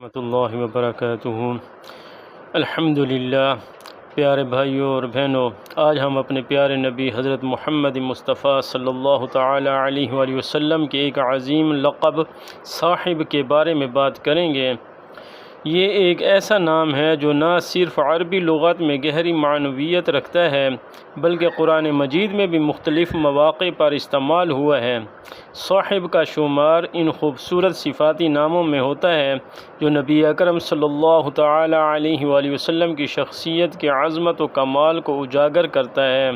ورحمۃ اللہ وبرکاتہ۔ الحمدللہ۔ پیارے بھائیوں اور بہنوں، آج ہم اپنے پیارے نبی حضرت محمد مصطفیٰ صلی اللہ تعالی علیہ وآلہ وسلم کے ایک عظیم لقب صاحب کے بارے میں بات کریں گے۔ یہ ایک ایسا نام ہے جو نہ صرف عربی لغت میں گہری معنویت رکھتا ہے بلکہ قرآن مجید میں بھی مختلف مواقع پر استعمال ہوا ہے۔ صاحب کا شمار ان خوبصورت صفاتی ناموں میں ہوتا ہے جو نبی اکرم صلی اللہ تعالی علیہ وآلہ وسلم کی شخصیت کے عظمت و کمال کو اجاگر کرتا ہے۔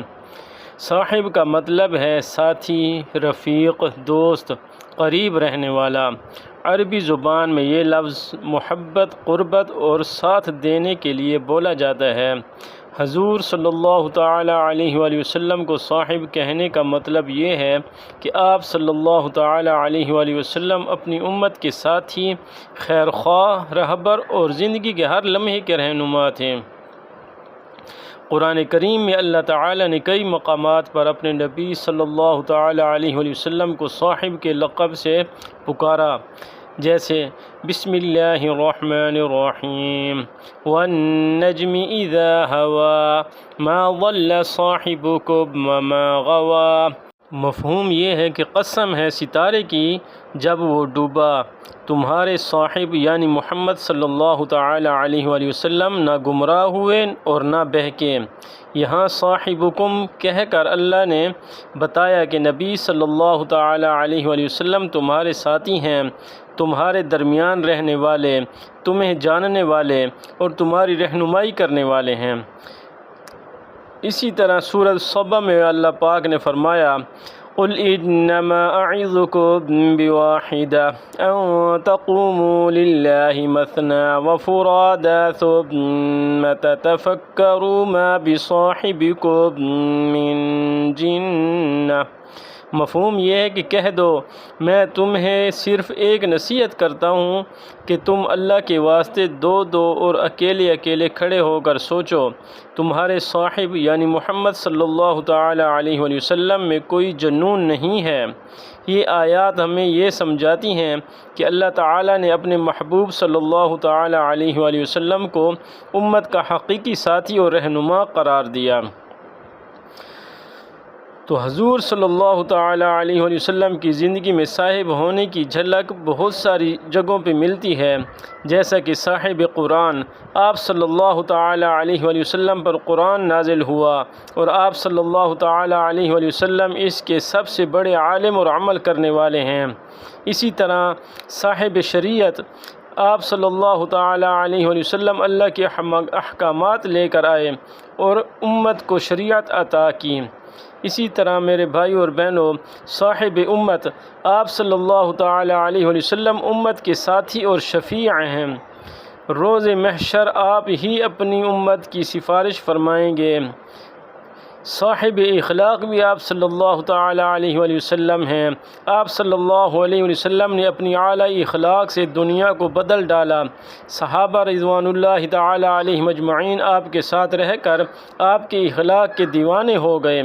صاحب کا مطلب ہے ساتھی، رفیق، دوست، قریب رہنے والا۔ عربی زبان میں یہ لفظ محبت، قربت اور ساتھ دینے کے لیے بولا جاتا ہے۔ حضور صلی اللہ تعالی علیہ وآلہ وسلم کو صاحب کہنے کا مطلب یہ ہے کہ آپ صلی اللہ تعالی علیہ وآلہ وسلم اپنی امت کے ساتھی، خیر خواہ، رہبر اور زندگی کے ہر لمحے کے رہنما تھے۔ قرآن کریم میں اللہ تعالی نے کئی مقامات پر اپنے نبی صلی اللہ تعالی علیہ وآلہ وسلم کو صاحب کے لقب سے پکارا، جیسے بسم اللہ الرحمن الرحیم والنجم اذا هوى ما ضل صاحبكم وما غوى۔ مفہوم یہ ہے کہ قسم ہے ستارے کی جب وہ ڈوبا، تمہارے صاحب یعنی محمد صلی اللہ تعالی علیہ وآلہ وسلم نہ گمراہ ہوئے اور نہ بہکے۔ یہاں صاحبکم کہہ کر اللہ نے بتایا کہ نبی صلی اللہ تعالی علیہ وآلہ وسلم تمہارے ساتھی ہیں، تمہارے درمیان رہنے والے، تمہیں جاننے والے اور تمہاری رہنمائی کرنے والے ہیں۔ اسی طرح سورۃ صبا میں اللہ پاک نے فرمایا، قل انما اعظکم بواحدہ ان تقوموا للہ مثنی وفرادا ثم تتفکروا ما بصاحبکم من جنہ۔ مفہوم یہ ہے کہ کہہ دو میں تمہیں صرف ایک نصیحت کرتا ہوں کہ تم اللہ کے واسطے دو دو اور اکیلے اکیلے کھڑے ہو کر سوچو، تمہارے صاحب یعنی محمد صلی اللہ تعالی علیہ وآلہ وسلم میں کوئی جنون نہیں ہے۔ یہ آیات ہمیں یہ سمجھاتی ہیں کہ اللہ تعالی نے اپنے محبوب صلی اللہ تعالی علیہ وآلہ وسلم کو امت کا حقیقی ساتھی اور رہنما قرار دیا۔ تو حضور صلی اللہ تعالی علیہ وآلہ وسلم کی زندگی میں صاحب ہونے کی جھلک بہت ساری جگہوں پہ ملتی ہے، جیسا کہ صاحب قرآن، آپ صلی اللہ تعالی علیہ وآلہ وسلم پر قرآن نازل ہوا اور آپ صلی اللہ تعالی علیہ وآلہ وسلم اس کے سب سے بڑے عالم اور عمل کرنے والے ہیں۔ اسی طرح صاحب شریعت، آپ صلی اللہ تعالی علیہ وآلہ وسلم اللہ کے احکامات لے کر آئے اور امت کو شریعت عطا کی۔ اسی طرح میرے بھائیوں اور بہنوں، صاحب امت آپ صلی اللہ تعالی علیہ وآلہ وسلم امت کے ساتھی اور شفیع ہیں۔ روز محشر آپ ہی اپنی امت کی سفارش فرمائیں گے۔ صاحب اخلاق بھی آپ صلی اللہ تعالی علیہ وآلہ وسلم ہیں۔ آپ صلی اللہ علیہ وآلہ وسلم نے اپنی اعلیٰ اخلاق سے دنیا کو بدل ڈالا۔ صحابہ رضوان اللہ تعالی علیہ مجمعین آپ کے ساتھ رہ کر آپ کے اخلاق کے دیوانے ہو گئے۔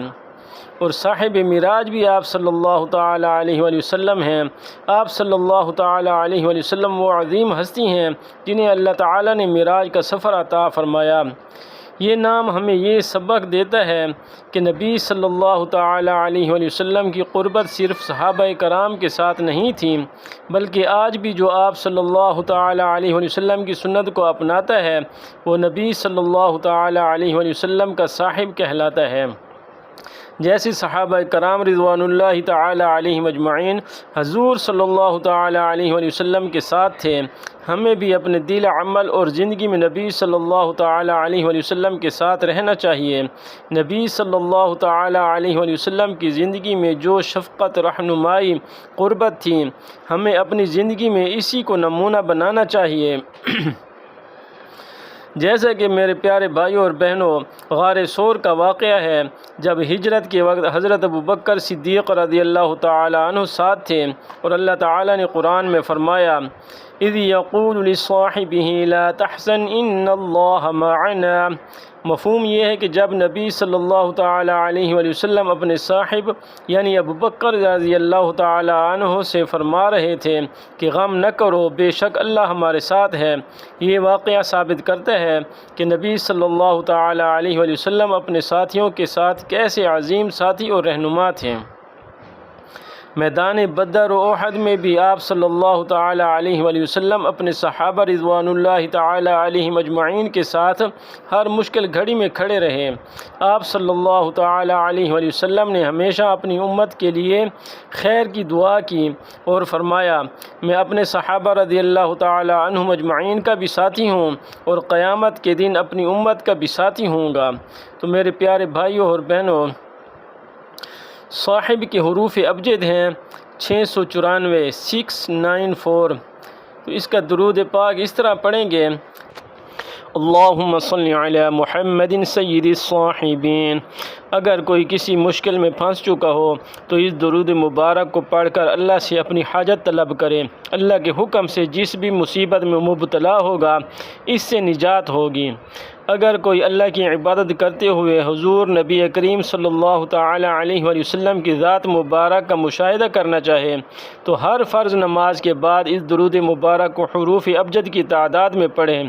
اور صاحب معراج بھی آپ صلی اللہ تعالی علیہ وآلہ وسلم ہیں۔ آپ صلی اللہ تعالی علیہ وآلہ وسلم وہ عظیم ہستی ہیں جنہیں اللہ تعالی نے معراج کا سفر عطا فرمایا۔ یہ نام ہمیں یہ سبق دیتا ہے کہ نبی صلی اللہ تعالی علیہ وآلہ وسلم کی قربت صرف صحابہ کرام کے ساتھ نہیں تھی، بلکہ آج بھی جو آپ صلی اللہ تعالی علیہ وآلہ وسلم کی سنت کو اپناتا ہے وہ نبی صلی اللہ تعالی علیہ وآلہ وسلم کا صاحب کہلاتا ہے۔ جیسے صحابہ کرام رضوان اللہ تعالی علیہ مجمعین حضور صلی اللہ تعالی علیہ وآلہ وسلم کے ساتھ تھے، ہمیں بھی اپنے دل، عمل اور زندگی میں نبی صلی اللہ تعالی علیہ وآلہ وسلم کے ساتھ رہنا چاہیے۔ نبی صلی اللہ تعالی علیہ وآلہ وسلم کی زندگی میں جو شفقت، رہنمائی، قربت تھی، ہمیں اپنی زندگی میں اسی کو نمونہ بنانا چاہیے۔ جیسا کہ میرے پیارے بھائیوں اور بہنوں، غار ثور کا واقعہ ہے، جب ہجرت کے وقت حضرت ابوبکر صدیق رضی اللہ تعالی عنہ ساتھ تھے اور اللہ تعالی نے قرآن میں فرمایا، اذ یقول لصاحبہ لا تحزن ان اللہ معنا۔ مفہوم یہ ہے کہ جب نبی صلی اللہ تعالی علیہ وآلہ وسلم اپنے صاحب یعنی ابو بکر رضی اللہ تعالی عنہ سے فرما رہے تھے کہ غم نہ کرو، بے شک اللہ ہمارے ساتھ ہے، یہ واقعہ ثابت کرتا ہے کہ نبی صلی اللہ تعالی علیہ وآلہ وسلم اپنے ساتھیوں کے ساتھ کیسے عظیم ساتھی اور رہنما تھے۔ میدان بدر و احد میں بھی آپ صلی اللہ تعالی علیہ وآلہ وسلم اپنے صحابہ رضوان اللہ تعالی علیہم اجمعین کے ساتھ ہر مشکل گھڑی میں کھڑے رہے۔ آپ صلی اللہ تعالی علیہ وآلہ وسلم نے ہمیشہ اپنی امت کے لیے خیر کی دعا کی اور فرمایا، میں اپنے صحابہ رضی اللہ تعالی عنہم اجمعین کا بھی ساتھی ہوں اور قیامت کے دن اپنی امت کا بھی ساتھی ہوں گا۔ تو میرے پیارے بھائیوں اور بہنوں، صاحب کے حروف ابجد ہیں 694 694۔ تو اس کا درود پاک اس طرح پڑھیں گے، اللہم صلی علی محمد سید الصاحبین۔ اگر کوئی کسی مشکل میں پھنس چکا ہو تو اس درود مبارک کو پڑھ کر اللہ سے اپنی حاجت طلب کرے، اللہ کے حکم سے جس بھی مصیبت میں مبتلا ہوگا اس سے نجات ہوگی۔ اگر کوئی اللہ کی عبادت کرتے ہوئے حضور نبی کریم صلی اللہ تعالی علیہ وآلہ وسلم کی ذات مبارک کا مشاہدہ کرنا چاہے تو ہر فرض نماز کے بعد اس درود مبارک کو حروف ابجد کی تعداد میں پڑھیں۔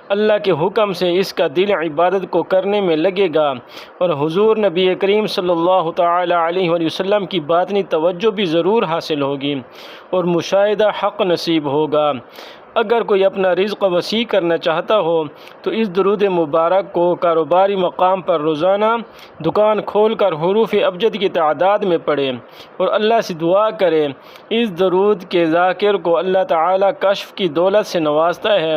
اللہ کے حکم سے اس کا دل عبادت کو کرنے میں لگے گا اور حضور نبی کریم صلی اللہ تعالی علیہ وآلہ وسلم کی باطنی توجہ بھی ضرور حاصل ہوگی اور مشاہدہ حق نصیب ہوگا۔ اگر کوئی اپنا رزق وسیع کرنا چاہتا ہو تو اس درود مبارک کو کاروباری مقام پر روزانہ دکان کھول کر حروف ابجد کی تعداد میں پڑھے اور اللہ سے دعا کرے۔ اس درود کے ذاکر کو اللہ تعالی کشف کی دولت سے نوازتا ہے۔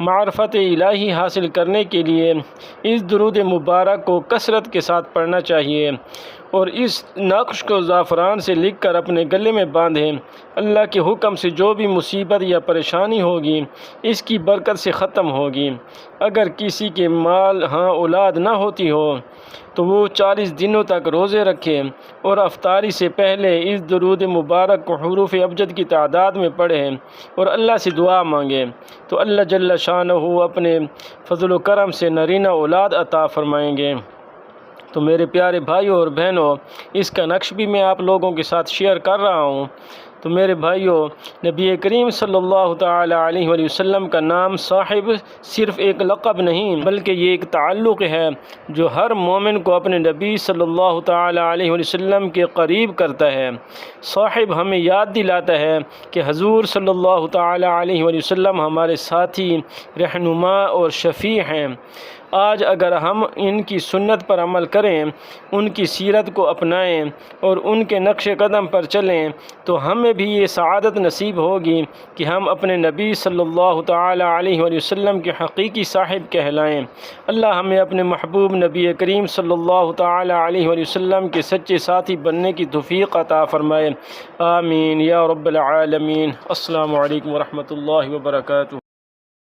معرفت الہی حاصل کرنے کے لیے اس درود مبارک کو کثرت کے ساتھ پڑھنا چاہیے اور اس نقش کو زعفران سے لکھ کر اپنے گلے میں باندھیں۔ اللہ کے حکم سے جو بھی مصیبت یا پریشانی ہوگی اس کی برکت سے ختم ہوگی۔ اگر کسی کے مال اولاد نہ ہوتی ہو تو وہ 40 دنوں تک روزے رکھے اور افطاری سے پہلے اس درود مبارک کو حروف ابجد کی تعداد میں پڑھیں اور اللہ سے دعا مانگے تو اللہ جل شانہ اپنے فضل و کرم سے نرینہ اولاد عطا فرمائیں گے۔ تو میرے پیارے بھائیوں اور بہنوں، اس کا نقش بھی میں آپ لوگوں کے ساتھ شیئر کر رہا ہوں۔ تو میرے بھائیوں، نبی کریم صلی اللہ تعالی علیہ وآلہ وسلم کا نام صاحب صرف ایک لقب نہیں بلکہ یہ ایک تعلق ہے جو ہر مومن کو اپنے نبی صلی اللہ تعالی علیہ وآلہ وسلم کے قریب کرتا ہے۔ صاحب ہمیں یاد دلاتا ہے کہ حضور صلی اللہ تعالی علیہ وآلہ وسلم ہمارے ساتھی، رہنما اور شفیع ہیں۔ آج اگر ہم ان کی سنت پر عمل کریں، ان کی سیرت کو اپنائیں اور ان کے نقش قدم پر چلیں تو ہمیں بھی یہ سعادت نصیب ہوگی کہ ہم اپنے نبی صلی اللہ تعالی علیہ وآلہ وسلم کے حقیقی صاحب کہلائیں۔ اللہ ہمیں اپنے محبوب نبی کریم صلی اللہ تعالی علیہ وآلہ وسلم کے سچے ساتھی بننے کی توفیق عطا فرمائے، آمین یا رب العالمین۔ السلام علیکم ورحمۃ اللہ وبرکاتہ۔